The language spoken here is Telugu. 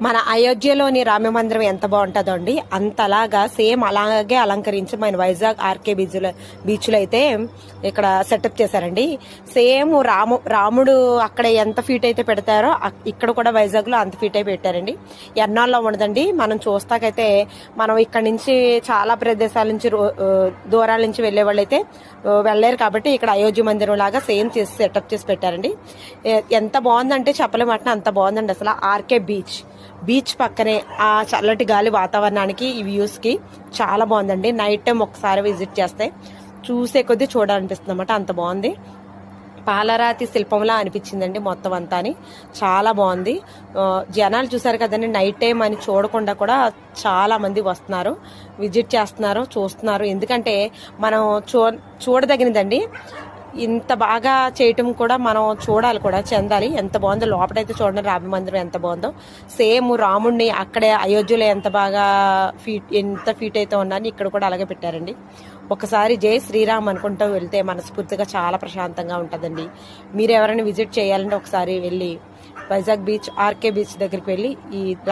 మన అయోధ్యలోని రామ మందిరం ఎంత బాగుంటుందో అండి, అంతలాగా సేమ్ అలాగే అలంకరించి మన వైజాగ్ ఆర్కే బీచ్లో అయితే ఇక్కడ సెటప్ చేశారండి. సేమ్ రాముడు అక్కడ ఎంత ఫీట్ అయితే పెడతారో ఇక్కడ కూడా వైజాగ్లో అంత ఫీట్ అయితే పెట్టారండి. ఎన్నాళ్ళలో ఉండదండి. మనం చూస్తాకైతే మనం ఇక్కడ నుంచి చాలా ప్రదేశాల నుంచి దూరాల నుంచి వెళ్లే వాళ్ళు అయితే వెళ్ళలేరు కాబట్టి ఇక్కడ అయోధ్య మందిరం లాగా సేమ్ చేసి సెటప్ చేసి పెట్టారండి. ఎంత బాగుందంటే చెప్పలేమంటే అంత బాగుందండి. అసలు ఆర్కే బీచ్ పక్కనే ఆ చల్లటి గాలి వాతావరణానికి ఈ వ్యూస్కి చాలా బాగుందండి. నైట్ టైం ఒకసారి విజిట్ చేస్తే చూసే కొద్దీ చూడాలనిపిస్తుంది అన్నమాట, అంత బాగుంది. పాలరాతి శిల్పంలా అనిపించిందండి మొత్తం అంతా అని. చాలా బాగుంది. జనాలు చూసారు కదండి, నైట్ టైం అని చూడకుండా కూడా చాలా మంది వస్తున్నారు, విజిట్ చేస్తున్నారు, చూస్తున్నారు. ఎందుకంటే మనం చూడదగినదండి. ఇంత బాగా చేయటం కూడా మనం చూడాలి కూడా, చెందాలి. ఎంత బాగుందో లోపలైతే చూడండి, రామ మందిరం ఎంత బాగుందో. సేమ్ రాముడిని అక్కడే అయోధ్యలో ఎంత ఫీట్ అయితే ఉన్నాను ఇక్కడ కూడా అలాగే పెట్టారండి. ఒకసారి జై శ్రీరామ్ అనుకుంటూ వెళ్తే మనస్ఫూర్తిగా చాలా ప్రశాంతంగా ఉంటుందండి. మీరు ఎవరైనా విజిట్ చేయాలంటే ఒకసారి వెళ్ళి వైజాగ్ బీచ్ ఆర్కే బీచ్ దగ్గరికి వెళ్ళి ఈ